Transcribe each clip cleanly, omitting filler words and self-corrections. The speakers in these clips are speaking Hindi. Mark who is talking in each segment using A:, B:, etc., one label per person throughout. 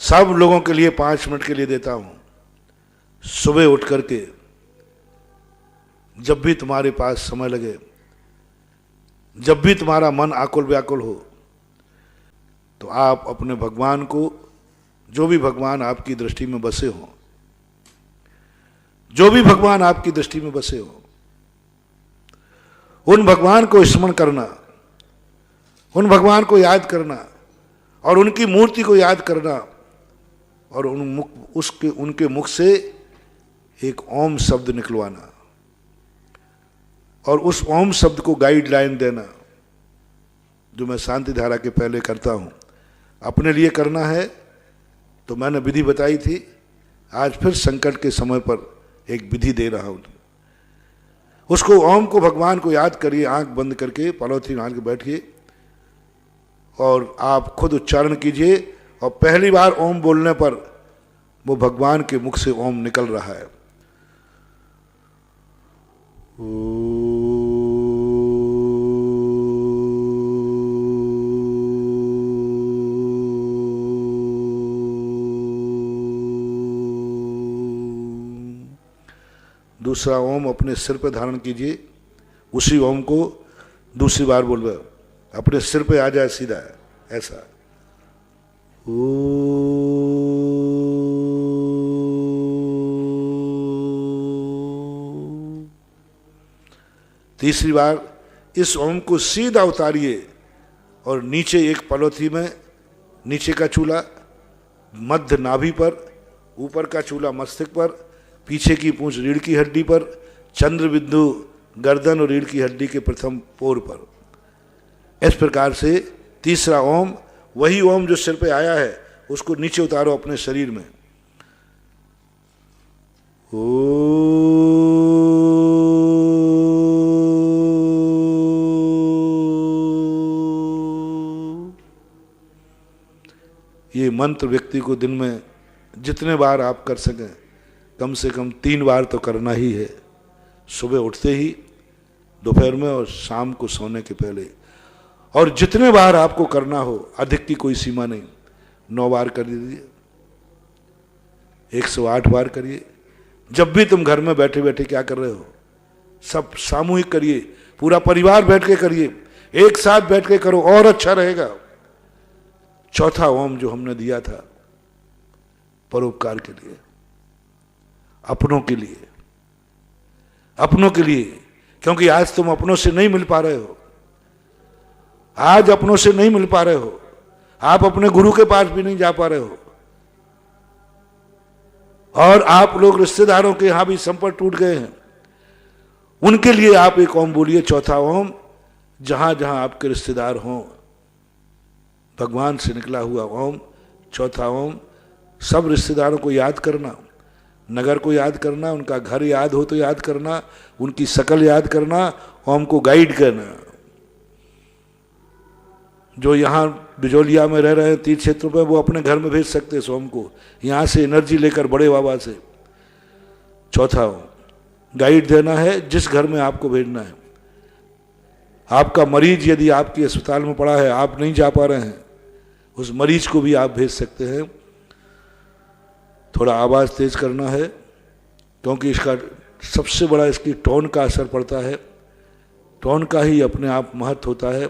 A: सब लोगों के लिए 5 मिनट के लिए देता हूं। सुबह उठ करके जब भी तुम्हारे पास समय लगे, जब भी तुम्हारा मन आकुल व्याकुल हो, तो आप अपने भगवान को, जो भी भगवान आपकी दृष्टि में बसे हो, जो भी भगवान आपकी दृष्टि में बसे हो, उन भगवान को स्मरण करना, उन भगवान को याद करना और उनकी मूर्ति को याद करना और उनके मुख से एक ओम शब्द निकलवाना और उस ओम शब्द को गाइडलाइन देना, जो मैं शांति धारा के पहले करता हूं। अपने लिए करना है तो मैंने विधि बताई थी, आज फिर संकट के समय पर एक विधि दे रहा हूं। उसको ओम को, भगवान को याद करिए, आंख बंद करके पलौथी मान के बैठिए और आप खुद उच्चारण कीजिए और पहली बार ओम बोलने पर वो भगवान के मुख से ओम निकल रहा है। दूसरा ओम अपने सिर पे धारण कीजिए, उसी ओम को दूसरी बार बोलबे, अपने सिर पे आ जाए सीधा, ऐसा। तीसरी बार इस ओम को सीधा उतारिए और नीचे एक पलोथी में, नीचे का चूल्हा मध्य नाभि पर, ऊपर का चूल्हा मस्तक पर, पीछे की पूंछ रीढ़ की हड्डी पर, चंद्र बिंदु गर्दन और रीढ़ की हड्डी के प्रथम पोर पर। इस प्रकार से तीसरा ओम, वही ओम जो सिर पे आया है, उसको नीचे उतारो अपने शरीर में। ये मंत्र व्यक्ति को दिन में जितने बार आप कर सकें, कम से कम 3 बार तो करना ही है, सुबह उठते ही, दोपहर में और शाम को सोने के पहले। और जितने बार आपको करना हो, अधिक की कोई सीमा नहीं, 9 बार कर दीजिए, 108 बार करिए। जब भी तुम घर में बैठे बैठे क्या कर रहे हो, सब सामूहिक करिए, पूरा परिवार बैठ के करिए, एक साथ बैठ के करो और अच्छा रहेगा। चौथा ओम जो हमने दिया था परोपकार के लिए, अपनों के लिए, अपनों के लिए, क्योंकि आज तुम अपनों से नहीं मिल पा रहे हो, आज अपनों से नहीं मिल पा रहे हो, आप अपने गुरु के पास भी नहीं जा पा रहे हो और आप लोग रिश्तेदारों के यहां भी संपर्क टूट गए हैं। उनके लिए आप एक ओम बोलिए, चौथा ओम, जहां जहां आपके रिश्तेदार हों, भगवान से निकला हुआ ओम, चौथा ओम। सब रिश्तेदारों को याद करना, नगर को याद करना, उनका घर याद हो तो याद करना, उनकी शकल याद करना, ओम को गाइड करना। जो यहाँ बिजोलिया में रह रहे हैं तीर्थ क्षेत्रों पर, वो अपने घर में भेज सकते हैं सोम को, यहाँ से एनर्जी लेकर बड़े बाबा से। चौथा ओम, गाइड देना है जिस घर में आपको भेजना है। आपका मरीज यदि आपके अस्पताल में पड़ा है, आप नहीं जा पा रहे हैं, उस मरीज को भी आप भेज सकते हैं। थोड़ा आवाज़ तेज करना है, क्योंकि इसका सबसे बड़ा इसकी टोन का असर पड़ता है, टोन का ही अपने आप महत्व होता है।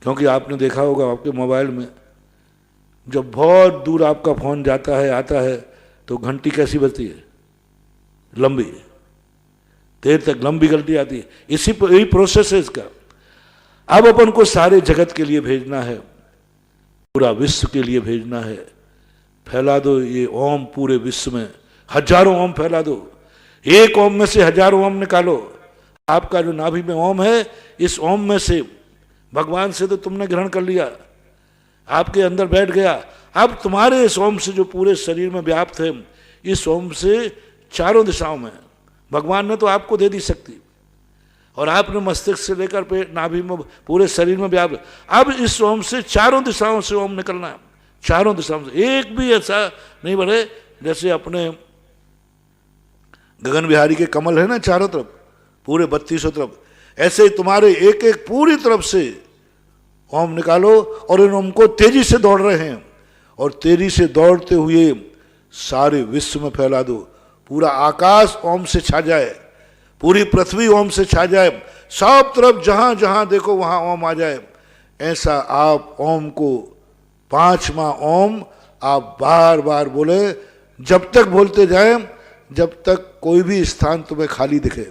A: क्योंकि आपने देखा होगा आपके मोबाइल में, जब बहुत दूर आपका फोन जाता है आता है तो घंटी कैसी बजती है, लंबी, देर तक लंबी घंटी आती है। यही प्रोसेस है इसका। अब अपन को सारे जगत के लिए भेजना है, पूरा विश्व के लिए भेजना है। फैला दो ये ओम पूरे विश्व में, हजारों ओम फैला दो, एक ओम में से हजारों ओम निकालो। आपका जो नाभि में ओम है, इस ओम में से भगवान से तो तुमने ग्रहण कर लिया, आपके अंदर बैठ गया। अब तुम्हारे इस ओम से जो पूरे शरीर में व्याप्त है, इस ओम से चारों दिशाओं में, भगवान ने तो आपको दे दी शक्ति, और आपने मस्तिष्क से लेकर पेट नाभि में पूरे शरीर में व्याप्त। अब इस ओम से चारों दिशाओं से ओम निकलना है, चारों दिशाओं से, एक भी ऐसा नहीं बढ़े जैसे अपने गगन बिहारी के कमल है ना चारों तरफ, पूरे 3200 तरफ, ऐसे ही तुम्हारे एक एक पूरी तरफ से ओम निकालो और इन ओम को तेजी से दौड़ रहे हैं, और तेजी से दौड़ते हुए सारे विश्व में फैला दो। पूरा आकाश ओम से छा जाए, पूरी पृथ्वी ओम से छा जाए, सब तरफ जहां जहां देखो वहां ओम आ जाए। ऐसा आप ओम को 5वां ओम आप बार बार बोले, जब तक बोलते जाए जब तक कोई भी स्थान तुम्हें खाली दिखे।